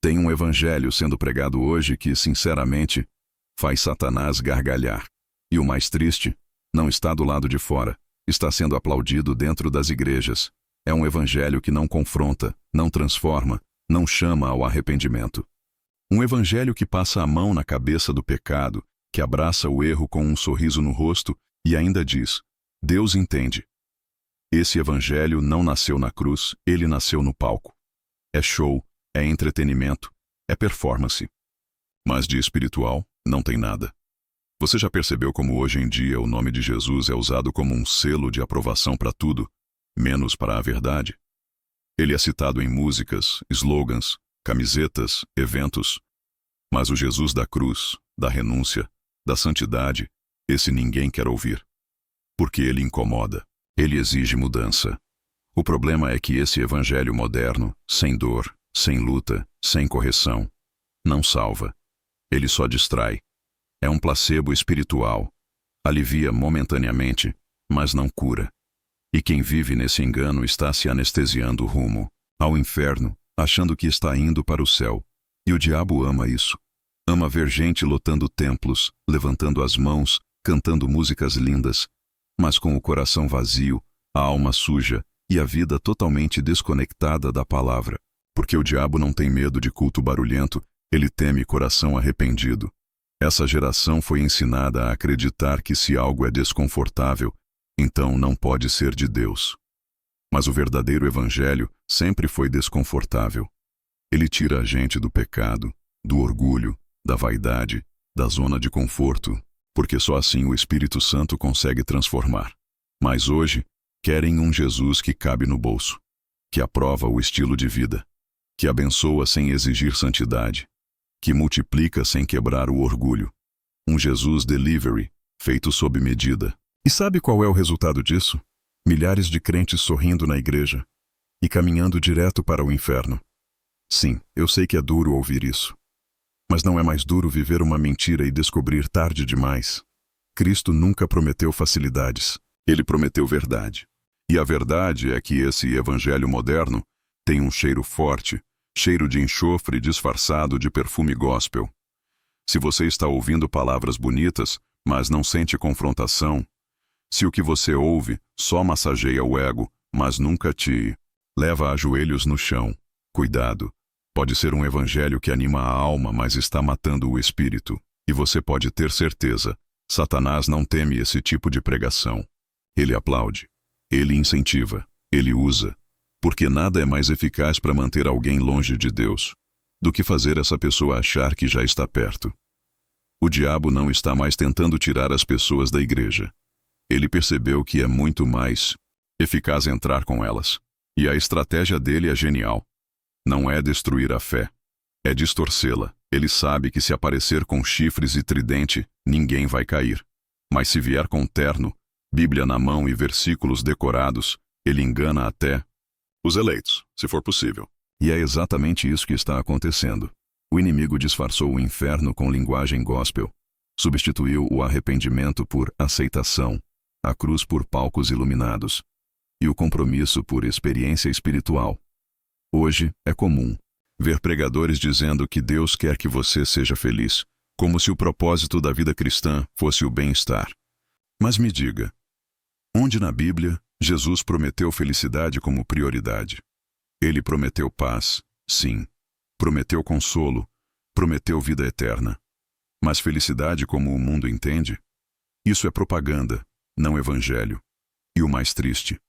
Tem um evangelho sendo pregado hoje que, sinceramente, faz Satanás gargalhar. E o mais triste, não está do lado de fora, está sendo aplaudido dentro das igrejas. É um evangelho que não confronta, não transforma, não chama ao arrependimento. Um evangelho que passa a mão na cabeça do pecado, que abraça o erro com um sorriso no rosto e ainda diz: Deus entende. Esse evangelho não nasceu na cruz, ele nasceu no palco. É show, é entretenimento, é performance. Mas de espiritual, não tem nada. Você já percebeu como hoje em dia o nome de Jesus é usado como um selo de aprovação para tudo, menos para a verdade? Ele é citado em músicas, slogans, camisetas, eventos. Mas o Jesus da cruz, da renúncia, da santidade, esse ninguém quer ouvir. Porque ele incomoda, ele exige mudança. O problema é que esse evangelho moderno, sem dor, sem luta, sem correção, não salva. Ele só distrai. É um placebo espiritual. Alivia momentaneamente, mas não cura. E quem vive nesse engano está se anestesiando rumo ao inferno, achando que está indo para o céu. E o diabo ama isso. Ama ver gente lotando templos, levantando as mãos, cantando músicas lindas, mas com o coração vazio, a alma suja e a vida totalmente desconectada da palavra. Porque o diabo não tem medo de culto barulhento, ele teme coração arrependido. Essa geração foi ensinada a acreditar que se algo é desconfortável, então não pode ser de Deus. Mas o verdadeiro evangelho sempre foi desconfortável. Ele tira a gente do pecado, do orgulho, da vaidade, da zona de conforto, porque só assim o Espírito Santo consegue transformar. Mas hoje, querem um Jesus que cabe no bolso, que aprova o estilo de vida, que abençoa sem exigir santidade, que multiplica sem quebrar o orgulho. Um Jesus delivery, feito sob medida. E sabe qual é o resultado disso? Milhares de crentes sorrindo na igreja e caminhando direto para o inferno. Sim, eu sei que é duro ouvir isso. Mas não é mais duro viver uma mentira e descobrir tarde demais. Cristo nunca prometeu facilidades. Ele prometeu verdade. E a verdade é que esse evangelho moderno tem um cheiro forte, cheiro de enxofre disfarçado de perfume gospel. Se você está ouvindo palavras bonitas, mas não sente confrontação, se o que você ouve só massageia o ego, mas nunca te leva a joelhos no chão, cuidado. Pode ser um evangelho que anima a alma, mas está matando o espírito. E você pode ter certeza, Satanás não teme esse tipo de pregação. Ele aplaude, ele incentiva, ele usa. Porque nada é mais eficaz para manter alguém longe de Deus do que fazer essa pessoa achar que já está perto. O diabo não está mais tentando tirar as pessoas da igreja. Ele percebeu que é muito mais eficaz entrar com elas. E a estratégia dele é genial. Não é destruir a fé, é distorcê-la. Ele sabe que se aparecer com chifres e tridente, ninguém vai cair. Mas se vier com terno, Bíblia na mão e versículos decorados, ele engana até os eleitos, se for possível. E é exatamente isso que está acontecendo. O inimigo disfarçou o inferno com linguagem gospel. Substituiu o arrependimento por aceitação, a cruz por palcos iluminados e o compromisso por experiência espiritual. Hoje é comum ver pregadores dizendo que Deus quer que você seja feliz, como se o propósito da vida cristã fosse o bem-estar. Mas me diga, onde na Bíblia Jesus prometeu felicidade como prioridade? Ele prometeu paz, sim. Prometeu consolo, prometeu vida eterna. Mas felicidade como o mundo entende? Isso é propaganda, não evangelho. E o mais triste,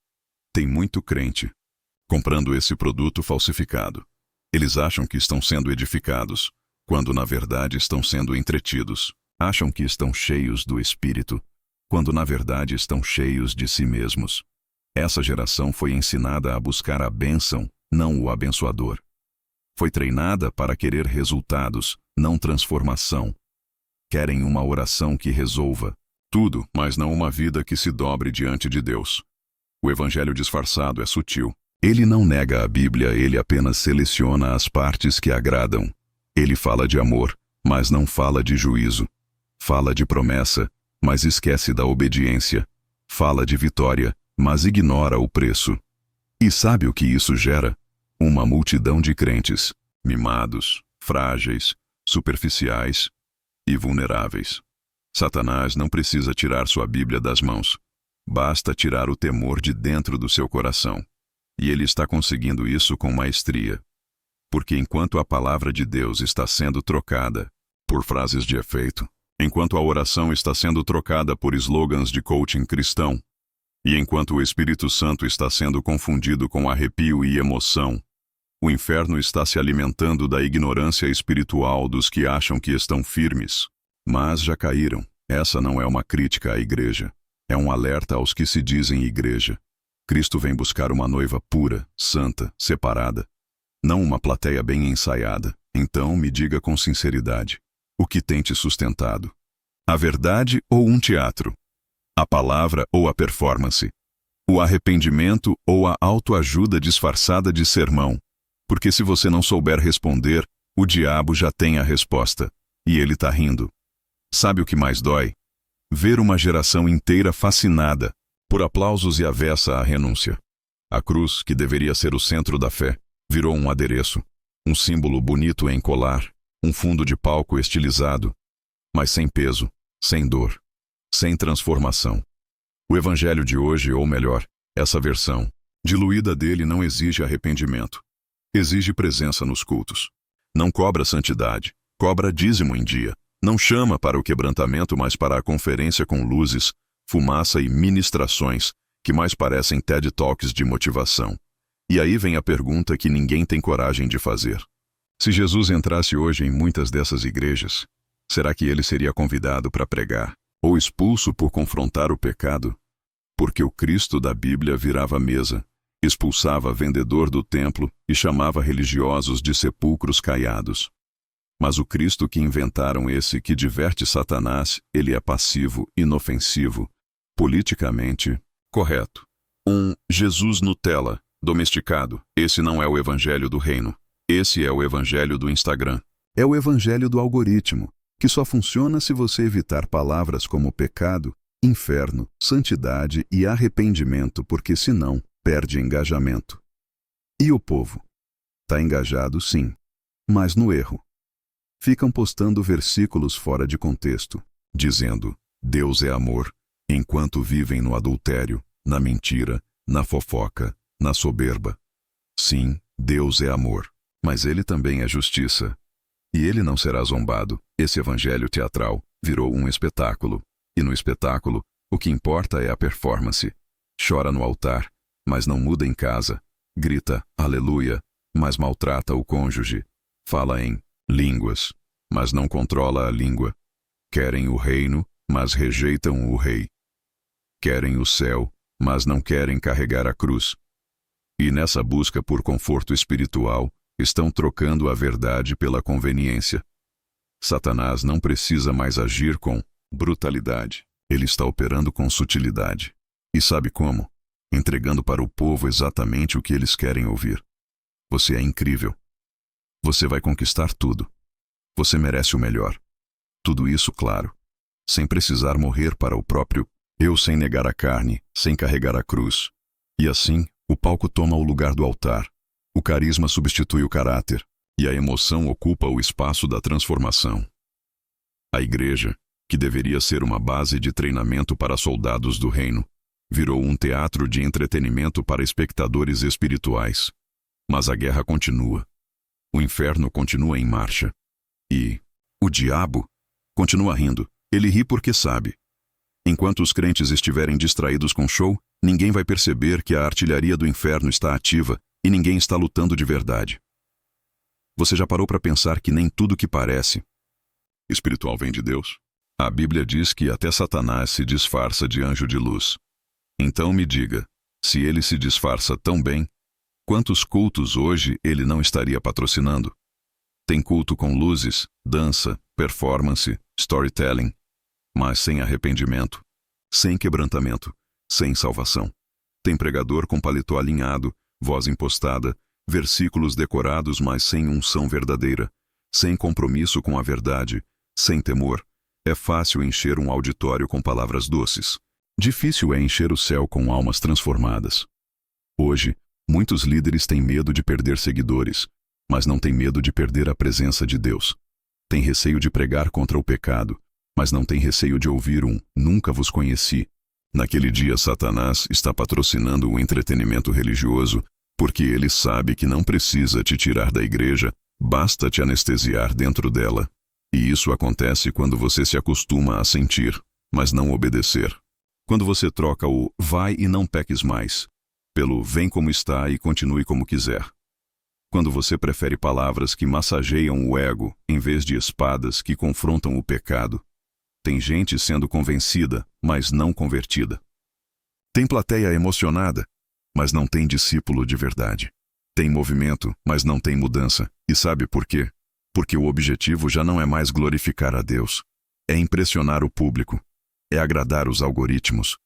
tem muito crente comprando esse produto falsificado. Eles acham que estão sendo edificados, quando na verdade estão sendo entretidos. Acham que estão cheios do Espírito, quando na verdade estão cheios de si mesmos. Essa geração foi ensinada a buscar a bênção, não o abençoador. Foi treinada para querer resultados, não transformação. Querem uma oração que resolva tudo, mas não uma vida que se dobre diante de Deus. O evangelho disfarçado é sutil. Ele não nega a Bíblia, ele apenas seleciona as partes que agradam. Ele fala de amor, mas não fala de juízo. Fala de promessa, mas esquece da obediência. Fala de vitória, mas ignora o preço. E sabe o que isso gera? Uma multidão de crentes mimados, frágeis, superficiais e vulneráveis. Satanás não precisa tirar sua Bíblia das mãos. Basta tirar o temor de dentro do seu coração. E ele está conseguindo isso com maestria. Porque enquanto a palavra de Deus está sendo trocada por frases de efeito, enquanto a oração está sendo trocada por slogans de coaching cristão, e enquanto o Espírito Santo está sendo confundido com arrepio e emoção, o inferno está se alimentando da ignorância espiritual dos que acham que estão firmes, mas já caíram. Essa não é uma crítica à igreja. É um alerta aos que se dizem igreja. Cristo vem buscar uma noiva pura, santa, separada. Não uma plateia bem ensaiada. Então me diga com sinceridade, o que tem te sustentado? A verdade ou um teatro? A palavra ou a performance? O arrependimento ou a autoajuda disfarçada de sermão? Porque se você não souber responder, o diabo já tem a resposta. E ele tá rindo. Sabe o que mais dói? Ver uma geração inteira fascinada por aplausos e avessa à renúncia. A cruz, que deveria ser o centro da fé, virou um adereço, um símbolo bonito em colar, um fundo de palco estilizado, mas sem peso, sem dor, sem transformação. O evangelho de hoje, ou melhor, essa versão diluída dele, não exige arrependimento. Exige presença nos cultos. Não cobra santidade, cobra dízimo em dia. Não chama para o quebrantamento, mas para a conferência com luzes, fumaça e ministrações, que mais parecem TED Talks de motivação. E aí vem a pergunta que ninguém tem coragem de fazer. Se Jesus entrasse hoje em muitas dessas igrejas, será que ele seria convidado para pregar, ou expulso por confrontar o pecado? Porque o Cristo da Bíblia virava mesa, expulsava vendedor do templo e chamava religiosos de sepulcros caiados. Mas o Cristo que inventaram, esse que diverte Satanás, ele é passivo, inofensivo, politicamente correto. Um Jesus Nutella, domesticado. Esse não é o evangelho do reino. Esse é o evangelho do Instagram. É o evangelho do algoritmo, que só funciona se você evitar palavras como pecado, inferno, santidade e arrependimento, porque senão perde engajamento. E o povo? Tá engajado, sim, mas no erro. Ficam postando versículos fora de contexto, dizendo, Deus é amor, enquanto vivem no adultério, na mentira, na fofoca, na soberba. Sim, Deus é amor, mas ele também é justiça. E ele não será zombado. Esse evangelho teatral virou um espetáculo. E no espetáculo, o que importa é a performance. Chora no altar, mas não muda em casa. Grita, aleluia, mas maltrata o cônjuge. Fala em línguas, mas não controla a língua. Querem o reino, mas rejeitam o rei. Querem o céu, mas não querem carregar a cruz. E nessa busca por conforto espiritual, estão trocando a verdade pela conveniência. Satanás não precisa mais agir com brutalidade. Ele está operando com sutilidade. E sabe como? Entregando para o povo exatamente o que eles querem ouvir. Você é incrível. Você vai conquistar tudo. Você merece o melhor. Tudo isso, claro, sem precisar morrer para o próprio eu, sem negar a carne, sem carregar a cruz. E assim, o palco toma o lugar do altar. O carisma substitui o caráter, e a emoção ocupa o espaço da transformação. A igreja, que deveria ser uma base de treinamento para soldados do reino, virou um teatro de entretenimento para espectadores espirituais. Mas a guerra continua. O inferno continua em marcha. E o diabo continua rindo. Ele ri porque sabe. Enquanto os crentes estiverem distraídos com show, ninguém vai perceber que a artilharia do inferno está ativa e ninguém está lutando de verdade. Você já parou para pensar que nem tudo que parece espiritual vem de Deus? A Bíblia diz que até Satanás se disfarça de anjo de luz. Então me diga, se ele se disfarça tão bem, quantos cultos hoje ele não estaria patrocinando? Tem culto com luzes, dança, performance, storytelling, mas sem arrependimento, sem quebrantamento, sem salvação. Tem pregador com paletó alinhado, voz impostada, versículos decorados, mas sem unção verdadeira, sem compromisso com a verdade, sem temor. É fácil encher um auditório com palavras doces. Difícil é encher o céu com almas transformadas. Hoje, muitos líderes têm medo de perder seguidores, mas não tem medo de perder a presença de Deus. Tem receio de pregar contra o pecado, mas não tem receio de ouvir um "nunca vos conheci". Naquele dia, Satanás está patrocinando o entretenimento religioso, porque ele sabe que não precisa te tirar da igreja, basta te anestesiar dentro dela. E isso acontece quando você se acostuma a sentir, mas não obedecer. Quando você troca o "vai e não peques mais" pelo "vem como está e continue como quiser". Quando você prefere palavras que massageiam o ego em vez de espadas que confrontam o pecado. Tem gente sendo convencida, mas não convertida. Tem plateia emocionada, mas não tem discípulo de verdade. Tem movimento, mas não tem mudança. E sabe por quê? Porque o objetivo já não é mais glorificar a Deus. É impressionar o público. É agradar os algoritmos.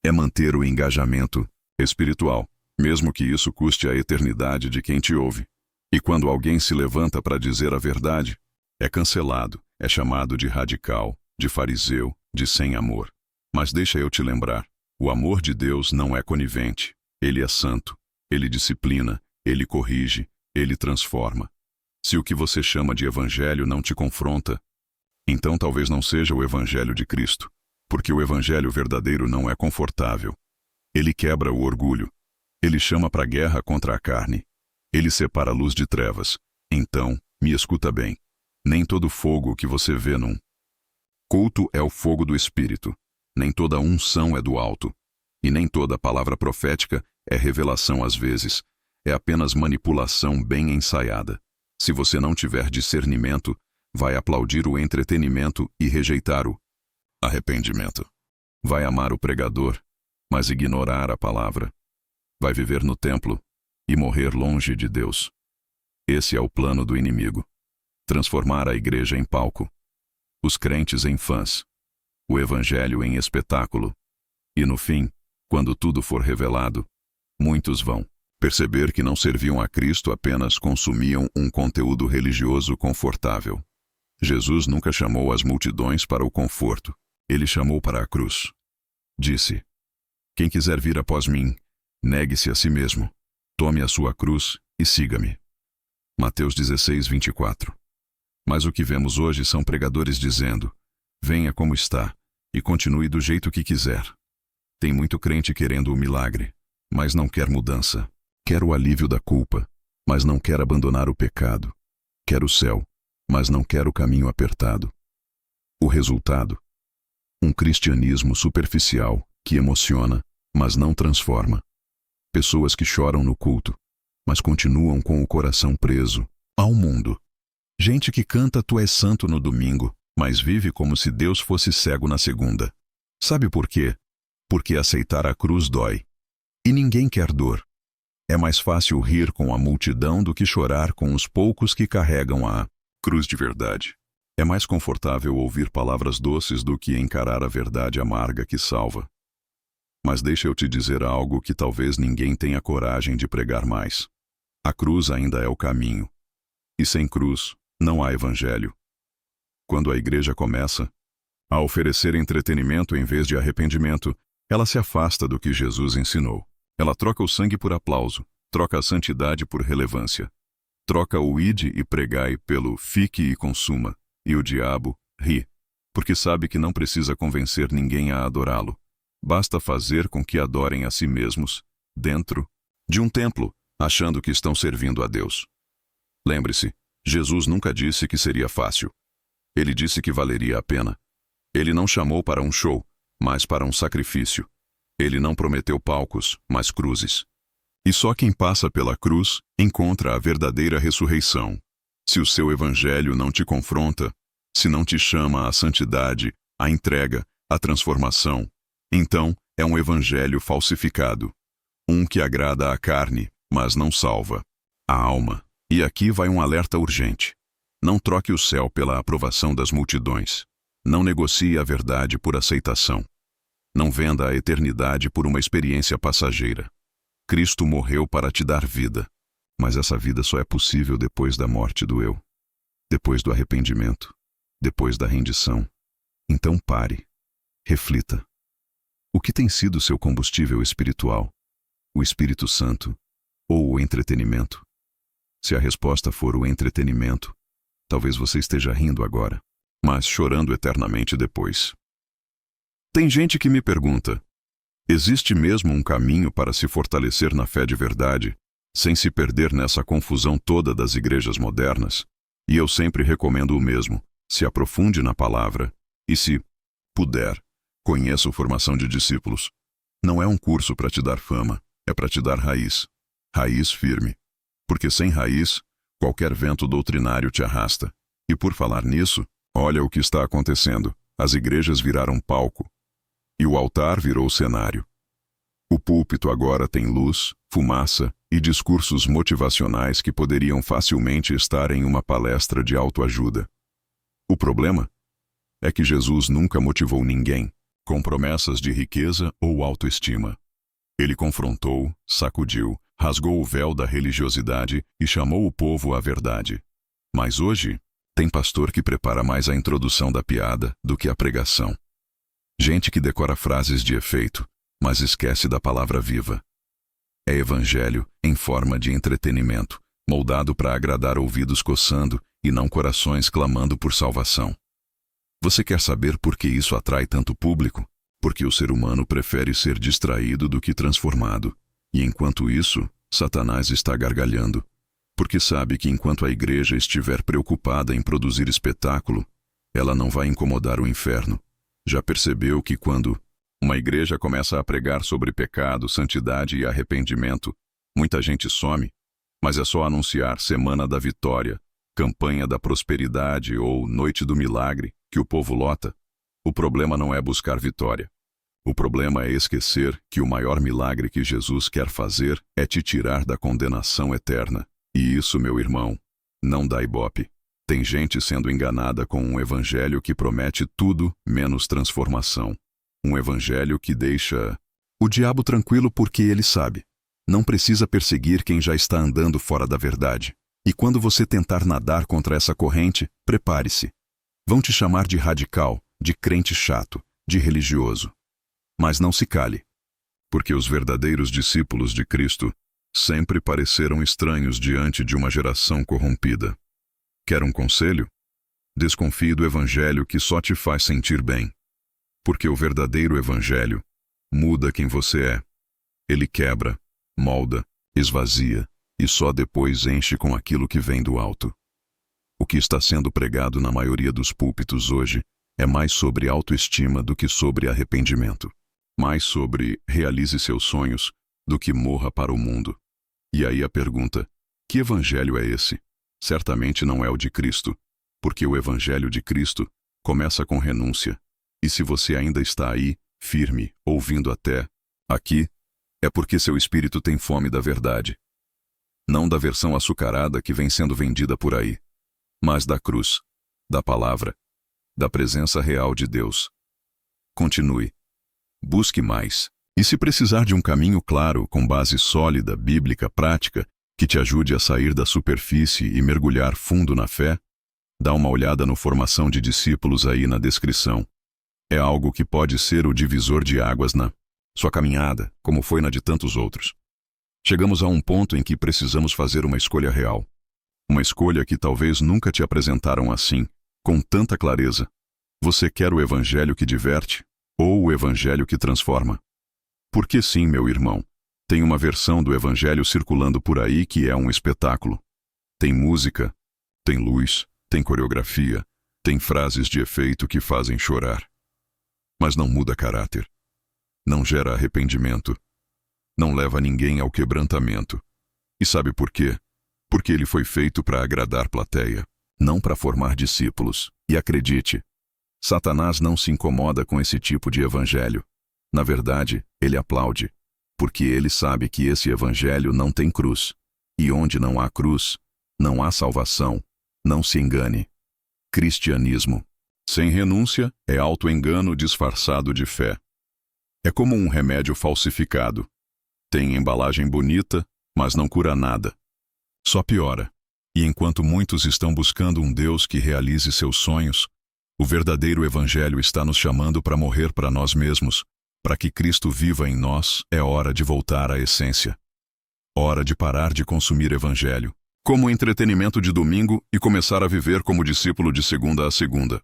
É manter o engajamento espiritual, mesmo que isso custe a eternidade de quem te ouve. E quando alguém se levanta para dizer a verdade, é cancelado, é chamado de radical, de fariseu, de sem amor. Mas deixa eu te lembrar, o amor de Deus não é conivente. Ele é santo, ele disciplina, ele corrige, ele transforma. Se o que você chama de evangelho não te confronta, então talvez não seja o evangelho de Cristo, porque o evangelho verdadeiro não é confortável. Ele quebra o orgulho. Ele chama para a guerra contra a carne. Ele separa a luz de trevas. Então, me escuta bem. Nem todo fogo que você vê num culto é o fogo do Espírito. Nem toda unção é do alto. E nem toda palavra profética é revelação às vezes. É apenas manipulação bem ensaiada. Se você não tiver discernimento, vai aplaudir o entretenimento e rejeitar o arrependimento. Vai amar o pregador, mas ignorar a palavra. Vai viver no templo e morrer longe de Deus. Esse é o plano do inimigo. Transformar a igreja em palco, os crentes em fãs, o evangelho em espetáculo. E no fim, quando tudo for revelado, muitos vão perceber que não serviam a Cristo, apenas consumiam um conteúdo religioso confortável. Jesus nunca chamou as multidões para o conforto. Ele chamou para a cruz. Disse: "Quem quiser vir após mim, negue-se a si mesmo. Tome a sua cruz e siga-me." Mateus 16, 24. Mas o que vemos hoje são pregadores dizendo: "Venha como está e continue do jeito que quiser." Tem muito crente querendo o milagre, mas não quer mudança. Quer o alívio da culpa, mas não quer abandonar o pecado. Quer o céu, mas não quer o caminho apertado. O resultado? Um cristianismo superficial que emociona, mas não transforma. Pessoas que choram no culto, mas continuam com o coração preso ao mundo. Gente que canta "Tu és santo" no domingo, mas vive como se Deus fosse cego na segunda. Sabe por quê? Porque aceitar a cruz dói. E ninguém quer dor. É mais fácil rir com a multidão do que chorar com os poucos que carregam a cruz de verdade. É mais confortável ouvir palavras doces do que encarar a verdade amarga que salva. Mas deixa eu te dizer algo que talvez ninguém tenha coragem de pregar mais. A cruz ainda é o caminho. E sem cruz, não há evangelho. Quando a igreja começa a oferecer entretenimento em vez de arrependimento, ela se afasta do que Jesus ensinou. Ela troca o sangue por aplauso, troca a santidade por relevância. Troca o ide e pregai pelo fique e consuma, e o diabo ri, porque sabe que não precisa convencer ninguém a adorá-lo. Basta fazer com que adorem a si mesmos, dentro de um templo, achando que estão servindo a Deus. Lembre-se, Jesus nunca disse que seria fácil. Ele disse que valeria a pena. Ele não chamou para um show, mas para um sacrifício. Ele não prometeu palcos, mas cruzes. E só quem passa pela cruz encontra a verdadeira ressurreição. Se o seu evangelho não te confronta, se não te chama à santidade, à entrega, à transformação, então é um evangelho falsificado. Um que agrada à carne, mas não salva a alma. E aqui vai um alerta urgente. Não troque o céu pela aprovação das multidões. Não negocie a verdade por aceitação. Não venda a eternidade por uma experiência passageira. Cristo morreu para te dar vida, mas essa vida só é possível depois da morte do eu, depois do arrependimento, depois da rendição. Então pare, reflita. O que tem sido seu combustível espiritual? O Espírito Santo ou o entretenimento? Se a resposta for o entretenimento, talvez você esteja rindo agora, mas chorando eternamente depois. Tem gente que me pergunta: existe mesmo um caminho para se fortalecer na fé de verdade, sem se perder nessa confusão toda das igrejas modernas? E eu sempre recomendo o mesmo: se aprofunde na palavra e, se puder, conheça a formação de discípulos. Não é um curso para te dar fama, é para te dar raiz. Raiz firme. Porque sem raiz, qualquer vento doutrinário te arrasta. E por falar nisso, olha o que está acontecendo. As igrejas viraram palco. E o altar virou cenário. O púlpito agora tem luz, fumaça e discursos motivacionais que poderiam facilmente estar em uma palestra de autoajuda. O problema é que Jesus nunca motivou ninguém com promessas de riqueza ou autoestima. Ele confrontou, sacudiu, rasgou o véu da religiosidade e chamou o povo à verdade. Mas hoje, tem pastor que prepara mais a introdução da piada do que a pregação. Gente que decora frases de efeito, mas esquece da palavra viva. É evangelho em forma de entretenimento, moldado para agradar ouvidos coçando e não corações clamando por salvação. Você quer saber por que isso atrai tanto público? Porque o ser humano prefere ser distraído do que transformado. E enquanto isso, Satanás está gargalhando. Porque sabe que enquanto a igreja estiver preocupada em produzir espetáculo, ela não vai incomodar o inferno. Já percebeu que quando uma igreja começa a pregar sobre pecado, santidade e arrependimento, muita gente some, mas é só anunciar Semana da Vitória, Campanha da Prosperidade ou Noite do Milagre, que o povo lota? O problema não é buscar vitória. O problema é esquecer que o maior milagre que Jesus quer fazer é te tirar da condenação eterna. E isso, meu irmão, não dá ibope. Tem gente sendo enganada com um evangelho que promete tudo menos transformação. Um evangelho que deixa o diabo tranquilo porque ele sabe. Não precisa perseguir quem já está andando fora da verdade. E quando você tentar nadar contra essa corrente, prepare-se. Vão te chamar de radical, de crente chato, de religioso. Mas não se cale, porque os verdadeiros discípulos de Cristo sempre pareceram estranhos diante de uma geração corrompida. Quer um conselho? Desconfie do evangelho que só te faz sentir bem. Porque o verdadeiro evangelho muda quem você é. Ele quebra, molda, esvazia e só depois enche com aquilo que vem do alto. O que está sendo pregado na maioria dos púlpitos hoje é mais sobre autoestima do que sobre arrependimento. Mais sobre realize seus sonhos do que morra para o mundo. E aí a pergunta: que evangelho é esse? Certamente não é o de Cristo, porque o evangelho de Cristo começa com renúncia. E se você ainda está aí, firme, ouvindo até aqui, é porque seu espírito tem fome da verdade. Não da versão açucarada que vem sendo vendida por aí, mas da cruz, da palavra, da presença real de Deus. Continue. Busque mais. E se precisar de um caminho claro, com base sólida, bíblica, prática, que te ajude a sair da superfície e mergulhar fundo na fé, dá uma olhada no Formação de Discípulos aí na descrição. É algo que pode ser o divisor de águas na sua caminhada, como foi na de tantos outros. Chegamos a um ponto em que precisamos fazer uma escolha real. Uma escolha que talvez nunca te apresentaram assim, com tanta clareza. Você quer o evangelho que diverte ou o evangelho que transforma? Porque sim, meu irmão, tem uma versão do evangelho circulando por aí que é um espetáculo. Tem música, tem luz, tem coreografia, tem frases de efeito que fazem chorar. Mas não muda caráter. Não gera arrependimento. Não leva ninguém ao quebrantamento. E sabe por quê? Porque ele foi feito para agradar plateia, não para formar discípulos. E acredite, Satanás não se incomoda com esse tipo de evangelho. Na verdade, ele aplaude, porque ele sabe que esse evangelho não tem cruz. E onde não há cruz, não há salvação. Não se engane. Cristianismo sem renúncia é autoengano disfarçado de fé. É como um remédio falsificado. Tem embalagem bonita, mas não cura nada. Só piora. E enquanto muitos estão buscando um Deus que realize seus sonhos, o verdadeiro evangelho está nos chamando para morrer para nós mesmos. Para que Cristo viva em nós, é hora de voltar à essência. Hora de parar de consumir evangelho como entretenimento de domingo e começar a viver como discípulo de segunda a segunda.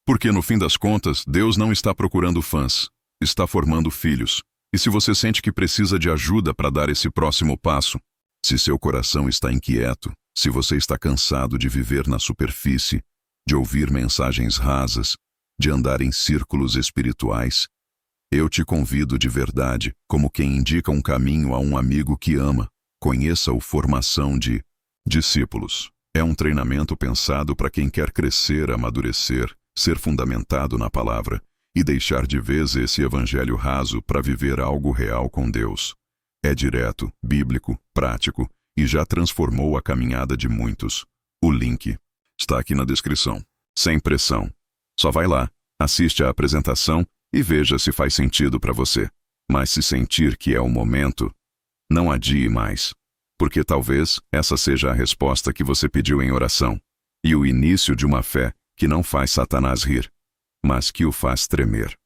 Porque no fim das contas, Deus não está procurando fãs, está formando filhos. E se você sente que precisa de ajuda para dar esse próximo passo, se seu coração está inquieto, se você está cansado de viver na superfície, de ouvir mensagens rasas, de andar em círculos espirituais, eu te convido de verdade, como quem indica um caminho a um amigo que ama, conheça o Formação de Discípulos. É um treinamento pensado para quem quer crescer, amadurecer, ser fundamentado na palavra e deixar de vez esse evangelho raso para viver algo real com Deus. É direto, bíblico, prático e já transformou a caminhada de muitos. O link está aqui na descrição. Sem pressão. Só vai lá, assiste a apresentação e veja se faz sentido para você. Mas se sentir que é o momento, não adie mais. Porque talvez essa seja a resposta que você pediu em oração. E o início de uma fé que não faz Satanás rir, mas que o faz tremer.